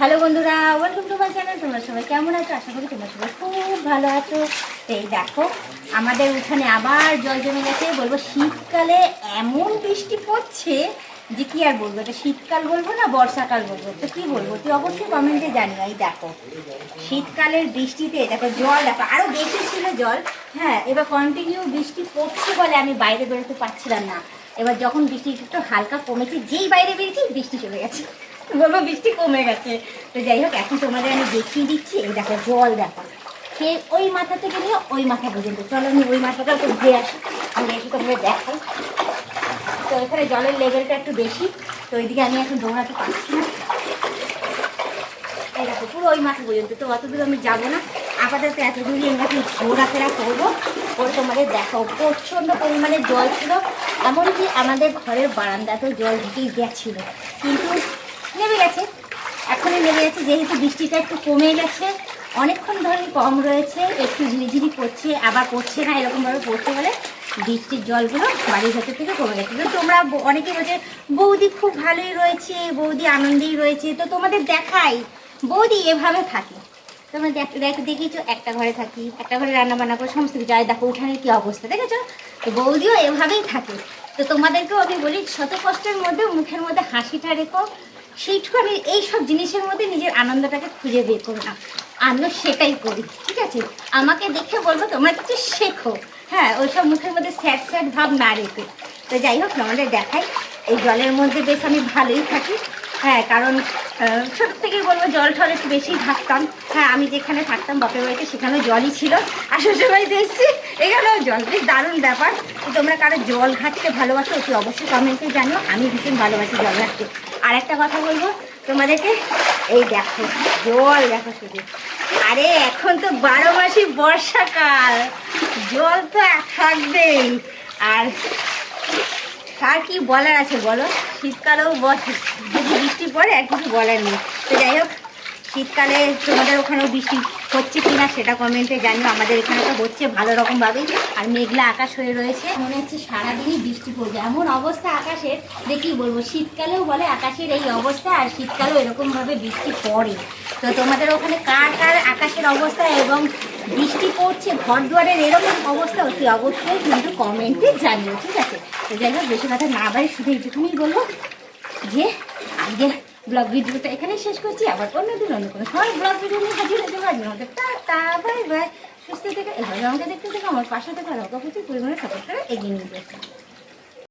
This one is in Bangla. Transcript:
হ্যালো বন্ধুরা, ওয়েলকাম টু মাই চ্যানেল। তোমরা সবাই কেমন আছো? আশা করি তোমরা সবাই খুব ভালো আছো। এই দেখো, আমাদের উঠানে আবার জল জমে গেছে। বলবো শীতকালে এমন বৃষ্টি পড়ছে যে কি আর বলবো, এটা শীতকাল বলবো না বর্ষাকাল বলবো, তো কি বলবো তুই অবশ্যই কমেন্টে জানিও। এই দেখো শীতকালের বৃষ্টিতে দেখো জল, দেখো আরও বেশি ছিল জল। হ্যাঁ, এবার কন্টিনিউ বৃষ্টি পড়ছে বলে আমি বাইরে বেরোতে পারছিলাম না। এবার যখন বৃষ্টি একটু হালকা কমেছে, যেই বাইরে বেরিয়েছি বৃষ্টি চলে গেছে, বলবো বৃষ্টি কমে গেছে। তো যাই হোক, এখন তোমাদের আমি দেখিয়ে দিচ্ছি। এই দেখো জল, দেখো সে ওই মাথা থেকে নিয়ে ওই মাথা পর্যন্ত। চলো আমি ওই মাথাটা একটু ঘুরে আসি, আমি একটু তোমাদের দেখাই। তো এখানে জলের লেভেলটা একটু বেশি, তো ওইদিকে আমি এখন দৌড়াতে পারছি না। এই দেখো পুরো ওই মাথা পর্যন্ত, তো অত দূর আমি যাবো না। আপাতত এত দূরই আমি এখন ঘোরাফেরা করবো। ওর তোমাদের দেখো প্রচণ্ড পরিমাণে জল ছিল, এমনকি আমাদের ঘরের বারান্দাতেও জল ঢুকেই গেছিলো, কিন্তু নেমে গেছে। এখনই নেমে গেছে, যেহেতু বৃষ্টিটা একটু কমে গেছে, অনেকক্ষণ ধরে কম রয়েছে, একটু ঝিরিঝিরি পড়ছে আবার পড়ছে না, এরকমভাবে পড়তে বলে বৃষ্টির জলগুলো বাড়ির ভেতর থেকে কমে গেছে। তো তোমরা অনেকেই বলছে বৌদি খুব ভালোই রয়েছে, বৌদি আনন্দেই রয়েছে। তো তোমাদের দেখাই বৌদি এভাবে থাকে। তোমরা দেখেছো একটা ঘরে থাকি, একটা ঘরে রান্না বান্না করে সমস্ত কিছু। আর দেখো উঠানের কী অবস্থা দেখেছো, তো বৌদিও এভাবেই থাকে। তো তোমাদেরকেও আমি বলি, শত কষ্টের মধ্যে মুখের মধ্যে হাসিটা রেখো, সেইটুখানি এইসব জিনিসের মধ্যে নিজের আনন্দটাকে খুঁজে বের করো না। আমিও সেটাই করি, ঠিক আছে? আমাকে দেখে বলবো তোমরা কিছু শেখো। হ্যাঁ, ওইসব মুখের মধ্যে স্যাড স্যাড ভাব না রেখে। তো যাই হোক, আমাদের দেখাই এই জলের মধ্যে বেশ আমি ভালোই থাকি। হ্যাঁ, কারণ ছোট থেকেই বলবো জল টল একটু বেশি থাকতাম। হ্যাঁ, আমি যেখানে থাকতাম বাপের বাড়িতে সেখানেও জলই ছিল, আর শ্বশুর বাড়িতে এসেছি এখানেও জল। বেশ দারুণ ব্যাপার। তোমরা কারো জল ঘাটতে ভালোবাসো অতি অবশ্যই কমেন্টে জানিও। আমি ভীষণ ভালোবাসি জল ঘাটতে। আর একটা কথা বলবো তোমাদেরকে, এই দেখো জল, দেখো শুধু। আরে এখন তো 12 মাসই বর্ষাকাল, জল তো থাকবেই। আর কি বলার আছে বলো, শীতকালেও যদি বৃষ্টি পড়ে আর কিছু বলার নেই। তো যাই হোক, শীতকালে তোমাদের ওখানেও বৃষ্টি হচ্ছে কি না সেটা কমেন্টে জানিও। আমাদের এখানে তো হচ্ছে ভালো রকমভাবেই, আর মেঘলা আকাশ হয়ে রয়েছে, মনে হচ্ছে সারাদিনই বৃষ্টি পড়বে, এমন অবস্থা আকাশের যে কী বলবো। শীতকালেও বলে আকাশের এই অবস্থা, আর শীতকালেও এরকমভাবে বৃষ্টি পড়ে। তো তোমাদের ওখানে কার কার আকাশের অবস্থা এবং বৃষ্টি পড়ছে ঘর দুয়ারের এরকম অবস্থা অতি অবশ্যই কিন্তু কমেন্টে জানিও, ঠিক আছে? তো যাই হোক, বেশি কথা না বাড়ি শুধু এইটুকুনি বলবো যে আজকে ব্লগ ভিডিওটা এখানেই শেষ করছি। আবার অন্যদিন অন্য কোনো সময় ব্লগ ভিডিও নিয়ে হাজির হতে পারি। আমাদের টাটা বাই বাই, সুস্থ থেকে এভাবে আমাকে দেখতে থেকে আমার পাশে থেকে আর প্রচুর পরিমাণে সাপোর্ট করে এগিয়ে নিয়ে যাচ্ছে।